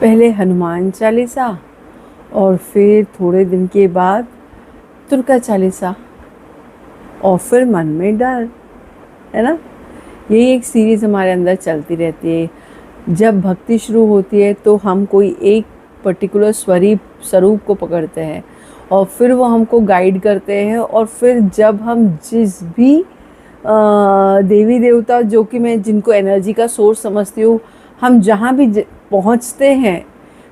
पहले हनुमान चालीसा और फिर थोड़े दिन के बाद दुर्गा चालीसा और फिर मन में डर, है ना। यही एक सीरीज़ हमारे अंदर चलती रहती है। जब भक्ति शुरू होती है तो हम कोई एक पर्टिकुलर स्वरूप को पकड़ते हैं और फिर वो हमको गाइड करते हैं। और फिर जब हम जिस भी देवी देवता, जो कि मैं जिनको एनर्जी का सोर्स समझती हूँ, हम जहाँ भी पहुँचते हैं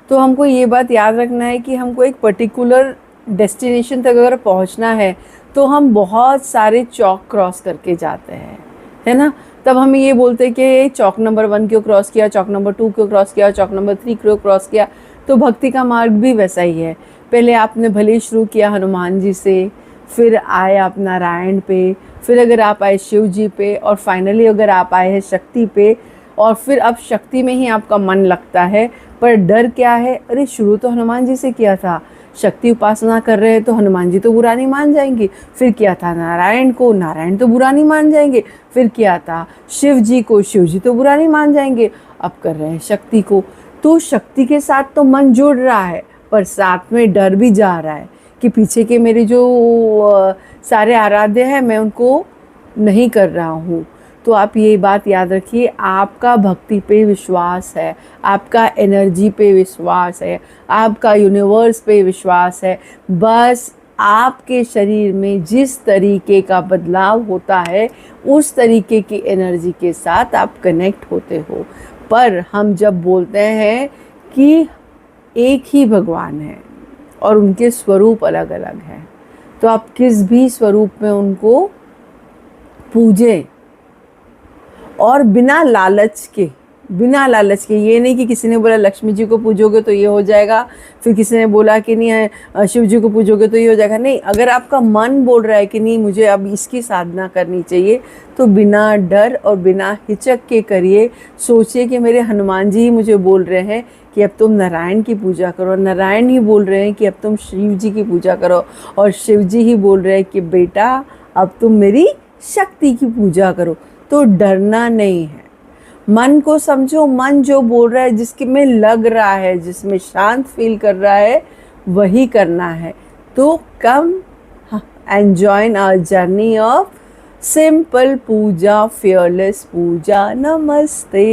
तो हमको ये बात याद रखना है कि हमको एक पर्टिकुलर डेस्टिनेशन तक अगर पहुँचना है तो हम बहुत सारे चौक क्रॉस करके जाते हैं, है ना। तब हम ये बोलते हैं कि चौक नंबर 1 क्यों क्रॉस किया, चौक नंबर 2 क्यों क्रॉस किया, चौक नंबर 3 क्यों क्रॉस किया। तो भक्ति का मार्ग भी वैसा ही है। पहले आपने भले ही शुरू किया हनुमान जी से, फिर आए आप नारायण पे, फिर अगर आप आए शिव जी पे, और फाइनली अगर आप आए हैं शक्ति पे। और फिर अब शक्ति में ही आपका मन लगता है, पर डर क्या है, अरे शुरू तो हनुमान जी से किया था, शक्ति उपासना कर रहे हैं तो हनुमान जी तो बुरा नहीं मान जाएंगे। फिर किया था नारायण को, नारायण तो बुरा नहीं मान जाएंगे। फिर किया था शिव जी को, शिव जी तो बुरा नहीं मान जाएंगे। अब कर रहे हैं शक्ति को। तो शक्ति के साथ तो मन जुड़ रहा है, पर साथ में डर भी जा रहा है कि पीछे के मेरे जो सारे आराध्य हैं मैं उनको नहीं कर रहा हूँ। तो आप ये बात याद रखिए, आपका भक्ति पे विश्वास है, आपका एनर्जी पे विश्वास है, आपका यूनिवर्स पे विश्वास है। बस आपके शरीर में जिस तरीके का बदलाव होता है उस तरीके की एनर्जी के साथ आप कनेक्ट होते हो। पर हम जब बोलते हैं कि एक ही भगवान है और उनके स्वरूप अलग अलग हैं, तो आप किस भी स्वरूप में उनको पूजें, और बिना लालच के। ये नहीं कि किसी ने बोला लक्ष्मी जी को पूजोगे तो ये हो जाएगा, फिर किसी ने बोला कि नहीं है शिव जी को पूजोगे तो ये हो जाएगा। नहीं, अगर आपका मन बोल रहा है कि नहीं मुझे अब इसकी साधना करनी चाहिए, तो बिना डर और बिना हिचक के करिए। सोचिए कि मेरे हनुमान जी ही मुझे बोल रहे हैं कि अब तुम नारायण की पूजा करो, नारायण ही बोल रहे हैं कि अब तुम शिव जी की पूजा करो, और शिव जी ही बोल रहे हैं कि बेटा अब तुम मेरी शक्ति की पूजा करो। तो डरना नहीं है, मन को समझो, मन जो बोल रहा है, जिसके में लग रहा है, जिसमें शांत फील कर रहा है, वही करना है। तो come and join our journey of simple Pooja, fearless Pooja. नमस्ते।